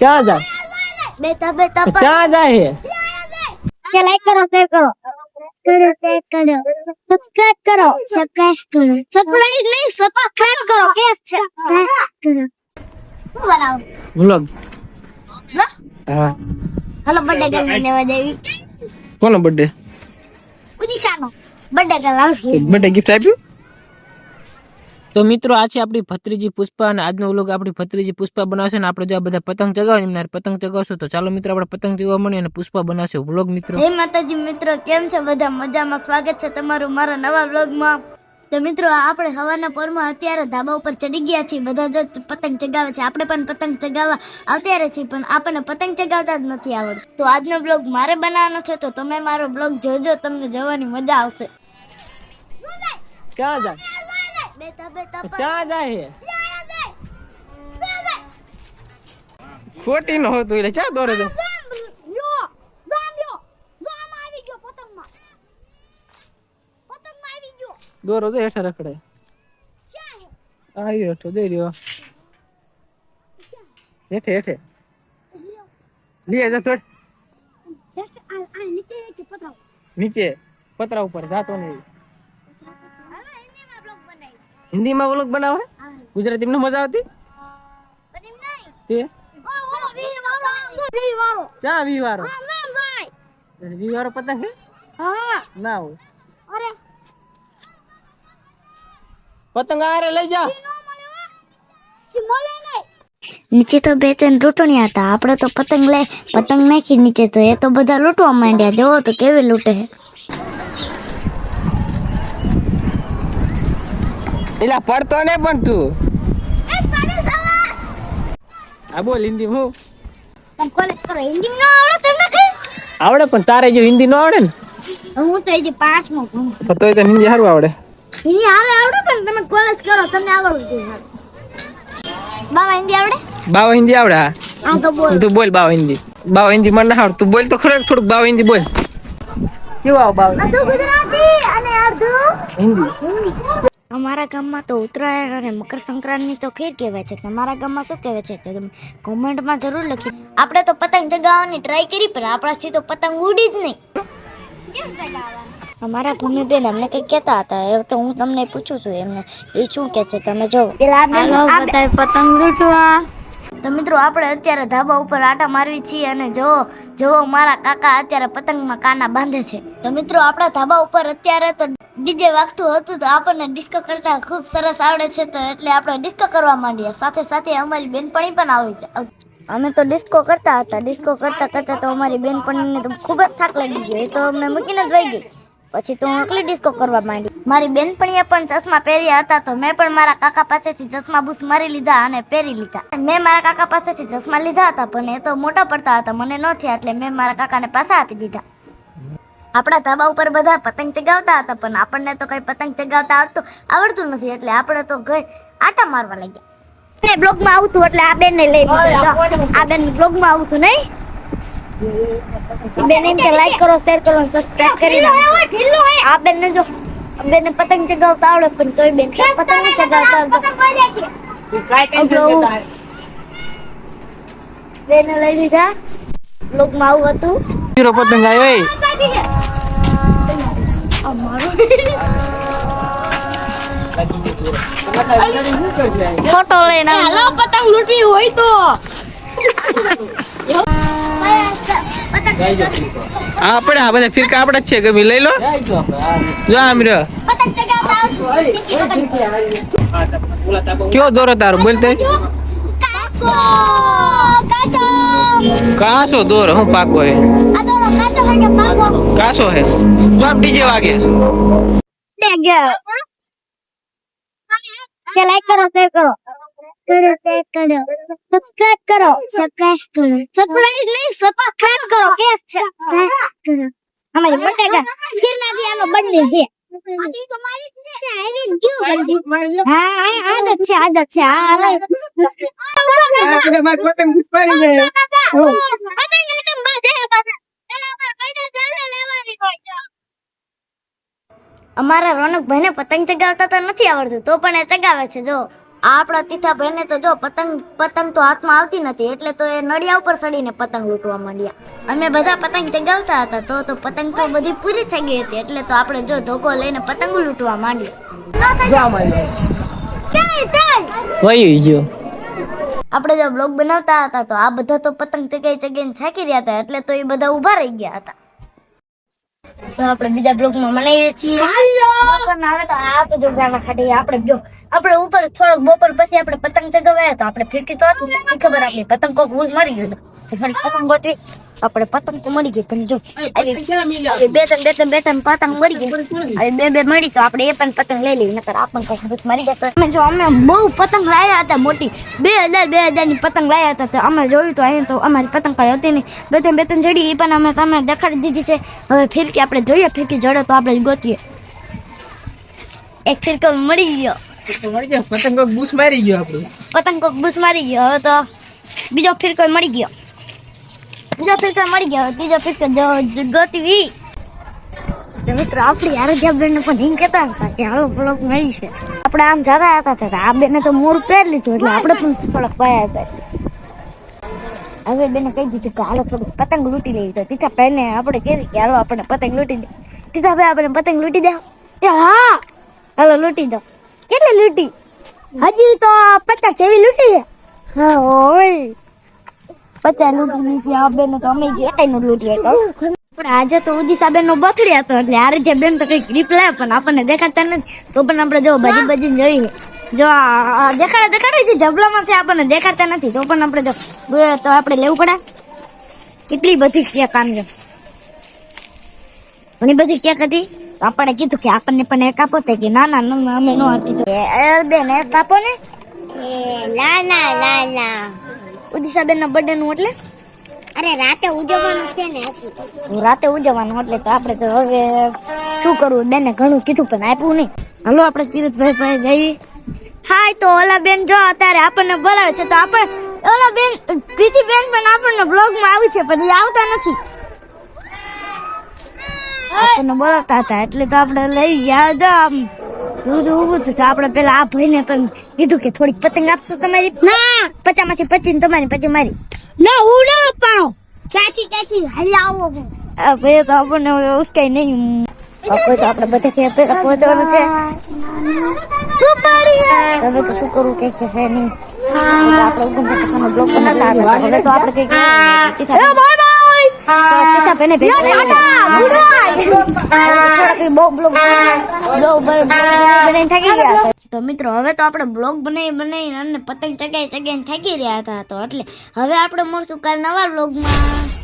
ક્યાં જાય? બેટા બેટા ક્યાં જાય? કે લાઈક કરો, શેર કરો, શેર કરો, સબસ્ક્રાઇબ કરો, સબસ્ક્રાઇબ નહીં સબસ્ક્રાઇબ કરો કે સબસ્ક્રાઇબ કરો. હું બનાવું વ્લોગ. હા. હાલો બર્થડે ગર્લ લેવા દેવી. કોનો બર્થડે? ઉદિશાનો બર્થડે ગર્લ આવશે. બર્થડે ગિફ્ટ આપ્યું? તો મિત્રો આ છે આપણી ભત્રીજી પુષ્પા અને આજનો વ્લોગ આપણી ભત્રીજી પુષ્પા બનાવશે ને આપણે જો આ બધા પતંગ ચગાવવાની એમને પતંગ ચગાવશું તો ચાલો મિત્રો આપણે પતંગ ચગાવવા મળીએ અને પુષ્પા બનાવશે વ્લોગ. મિત્રો જય માતાજી મિત્રો, કેમ છે બધા? મજામાં. સ્વાગત છે તમારું મારા નવા વ્લોગમાં. તો મિત્રો આપણે હવાના પોરમાં અત્યારે ધાબા ઉપર ચડી ગયા છીએ. બધા જો પતંગ ચગાવે છે, આપણે પણ પતંગ ચગાવવા અત્યારે છીએ, પણ આપણને પતંગ ચગાવતા જ નથી આવડતું. તો આજનો બ્લોગ મારે બનાવવાનો છે, તો તમે મારો બ્લોગ જોજો, તમને જોવાની મજા આવશે. ક્યાં જાય? બેટા બેટા ક્યાં જાય? ખોટી નો હોતું એટલે ચા દોરે દો. દોરો દે હેઠા રખડે. આવ્યો હેઠો દઈ રહ્યો. હેઠે હેઠે લીએ જા થોડ નીચે પતરા ઉપર જાતો નહીં. હિન્દીમાં વ્લોગ બનાવે? ગુજરાતીમાં મજા આવતી? તે ચા વીવારો વીવારો પતંગ હે? ના હોય. પતંગ આરે લઈ જા. નીચે તો બે ત્રણ લૂંટણિયા હતા. આપણે તો પતંગ નાખી નીચે, તો એ તો બધા લૂંટવા માંડ્યા. જોવો તો કેવી લૂંટે છે. એલા પડતો ને પણ તું આ બોલ હિન્દી હું આવડે પણ તારે જો હિન્દી ન આવડે ને હું તો હજી 5મો ભણું. તો હિન્દી સારું આવડે. હિન્દી આવડે પણ તમે કોલેજ કરો, તમને આવડવું જોઈએ. બાવા હિન્દી આવડે? બાવા હિન્દી આવડે? હા. આ તો બોલ. તું બોલ બાવા હિન્દી. બાવા હિન્દી મને ના આવડે. તું બોલ તો ખરો થોડુંક બાવા હિન્દી બોલ. કેવું આવ બાવા? અડધું ગુજરાતી અને અડધું હિન્દી. અમારા ગામમાં તો ઉત્તરાયણ અને મકર સંક્રાંતિ તો ખેર કહેવાય છે. તમારા ગામમાં શું કહેવાય છે? તમે કોમેન્ટમાં જરૂર લખી. આપણે તો પતંગ ચગાવવાની ટ્રાય કરી, પણ આપણાથી તો પતંગ ઉડી જ નહીં. અમારા ભૂમિબેન અમને કંઈક કહેતા હતા, એ તો હું તમને પૂછું છું એમને એ શું કહે છે, તમે જો. પતંગ લૂંટવા. તો મિત્રો આપણે અત્યારે ધાબા ઉપર આટા મારવી છીએ અને જો મારા કાકા અત્યારે પતંગમાં કાના બાંધે છે. તો મિત્રો આપણા ધાબા ઉપર અત્યારે તો ડીજે વાગતું હતું, તો આપણને ડિસ્કો કરતા ખૂબ સરસ આવડે છે, તો એટલે આપણે ડિસ્કો કરવા માંડીએ. સાથે સાથે અમારી બેનપણી પણ આવી છે. અમે તો ડિસ્કો કરતા હતા. ડિસ્કો કરતા તો અમારી બેનપણીને તો ખૂબ જ થાક લાગી ગયો. એ તો અમને મૂકીને જ વહી ગઈ. પછી તો હું એકલી ડિસ્કો કરવા માંડી. મારી બેનપણીએ પણ ચશ્મા પહેર્યા હતા, તો મેં પણ મારા કાકા પાસેથી ચશ્મા બૂસ મારી લીધા અને પહેરી લીધા. મેં મારા કાકા પાસેથી ચશ્મા લીધા હતા, પણ એ તો મોટા પડતા હતા, મને ન થયા, એટલે મેં મારા કાકાને પાછા આપી દીધા. આપણા ધાબા ઉપર બધા પતંગ ચગાવતા હતા, પણ આપણને તો કઈ પતંગ ચગાવતા આવડતું નથી, એટલે આપણે તો ગઈ આટા મારવા લાગ્યા. ને બ્લોગમાં આવતું એટલે આ બેનને લઈ લીધા. આ બેન બ્લોગમાં આવતું નહીં. બેન એમ કે લાઈક કરો, શેર કરો, સબસ્ક્રાઇબ કરી નાખો. આ બેનને જો બેનને પતંગ ચગાવતા આવડે, પણ તોય બેન પતંગ નહીં ચગાવતા આવડતું. બેને લઈ લીધા. બ્લોગમાં આવું હતું. હીરો પતંગ આવ્યો. ફોટો લઈને હાલો પતંગ લૂંટવી હોય તો. આપણે આ બધા ફિરકા આપણે જ છે, ગમે લઈ લો. જો આમ રહ્યો. પતંગ ચગાવતા આવડતું. કયો દોરો તારો બોલ તે? કાસો દોરો હું પાકો હે? આ દોરો કાચો હે કે પાકો? કાસો હે. જો આમ ડીજે વાગે. કે લાઈક કરો, શેર કરો, સબસ્ક્રાઇબ કરો, સબસ્ક્રાઇબ નહીં સબસ્ક્રાઇબ કરો કે સબસ્ક્રાઇબ કરો. અમારી બટેકા શિરનાથીયાનો બર્થડે છે. હા આદત છે. અમારા રોનકભાઈને પતંગ ચગાવતા તો નથી આવડતું, તો પણ એ ચગાવે છે. જો આ આપણા તીથા ભાઈને તો જો પતંગ તો હાથમાં આવતી નથી, એટલે તો એ નળિયા ઉપર ચડીને પતંગ લૂંટવા માંડ્યા. અમે બધા પતંગ ચગાવતા હતા તો પતંગ તો બધી પૂરી થઈ ગઈ હતી, એટલે તો આપણે જો ધોકો લઈને પતંગ લૂંટવા માંડ્યા. વહી ગયો. આપણે જો બ્લોગ બનાવતા હતા તો આ બધા તો પતંગ ચગાઈને થાકી રહ્યા હતા, એટલે તો એ બધા ઊભા રહી ગયા હતા. તો આપણે બીજા બ્લોગમાં બનાવીએ છીએ. બપોરના આવે તો આ તો જો ગાના ખાટી આપણે ઉપર થોડોક બપોર પછી આપણે પતંગ ચગાવ્યા તો આપણે ફીરકી તો હતી નથી ખબર, આપણી પતંગ કોક ભૂલ મારી ગયો તો થોડી પતંગ ગોતવી, આપણે પતંગ તો મળી ગઈ. તમે જો બે ત્રણ પતંગ મળી ગઈ, હવે બે મળી તો આપણે એ પણ પતંગ લઈ લઈએ, નકર આપણને કઈ ભૂત મારી જતો. અમે જો અમે બહુ પતંગ લાવ્યા હતા, મોટી 2000 ની પતંગ લાવ્યા હતા. તો અમે જોયું તો અહીંયા તો અમારી પતંગ કઈ હતી નહીં, બે ત્રણ જડી એ પણ અમે તમે દેખાડી દીધી છે. હવે ફીરકી આપણે જોઈએ, ફીરકી જડે તો આપણે ગોતીએ. એક ફીરકો મળી ગયો, પતંગ કોક બૂસ મારી ગયો આપણું. પતંગ કોક બૂસ મારી ગયો. હવે તો બીજો ફીરકો મળી ગયો, ત્રીજો ફીરકો ગોતવી. મિત્રો આપણી આરોગ્ય બેન પણ હિંગ કહેતા હતા કે હાલો બ્લોગ મળી છે. આપણે આમ જતા હતા આ બેને તો મોર પહેર લીધું, એટલે આપણે પણ થોડાક પાયા હતા. હવે બેને કહી દીધું કે હાલો થોડુંક પતંગ લૂંટી લઈએ. તો તીથા ભાઈને આપણે કહેવી કે હાલો આપણે પતંગ લૂંટી દે. તીથા ભાઈ આપણે પતંગ લૂંટી દે. હા હાલો લૂંટી દો. કેટલી લૂંટી? હજી તો 50 જેવી લૂંટી. હા હોય 50 લૂંટી. આ બેન તો અમે જે કઈ નું લૂંટી પણ આજે તો ઉદીસા બેન નો બર્થડે હતો, એટલે આરજે બેન તો કઈક ગિફ્ટ લાવ્યા પણ આપણને દેખાડતા નથી. તો પણ આપણે જો બજી જોઈએ, જો દેખાડે છે ઢબલામાં છે, આપણને દેખાડતા નથી. તો પણ આપણે જો તો આપણે લેવું પડે. કેટલી બધી કેક આમ ઘણી બધી કેક હતી. તો આપણે કીધું કે આપણને પણ એક આપો, કે ના અમે નો આપી. બેન એક આપો ને. ના ઉદીસા બેન ના બર્થડે નું એટલે અરે રાતે ઉજવવાનું છે ને, રાતે ઉજવવાનું એટલે તો આપણે તો હવે શું કરવું, બેને ઘણું કીધું પણ આપ્યું નહીં. હાલો આપણે તીરથભાઈ પાસે જઈએ. હાય તો ઓલા બેન જો અત્યારે આપણને બોલાવે છે, તો આપણે ઓલા બેન પ્રીતિ બેન પણ આપણને બ્લોગમાં આવી છે પણ એ આવતા નથી. આપણને બોલાવતા હતા એટલે તો આપણે લઈ ગયા. જો આમ ઊભું થયું આપણે પેલા આ ભાઈને પણ કીધું કે થોડીક પતંગ આપશો તમારી. ના 50 માંથી 25 તમારી પછી મારી. ના હું ના પાડો ચાચી હલાવો. આ ભાઈ તો આપણને ઉસકાઈ નહીં. આપણે તો આપણે બધા પેલા પહોંચવાનું છે. હવે તો શું કરવું કે છે નહીં. આપણે ઉગમ છે કે બ્લોક બનાવતા હતા. હવે તો આપણે કઈ બાય બાય તીથા બેને તો મિત્રો હવે તો આપણે બ્લોગ બનાવી અને પતંગ ચગાઈ થાકી રહ્યા હતા. તો એટલે હવે આપણે મળશું કાલ નવા બ્લોગમાં.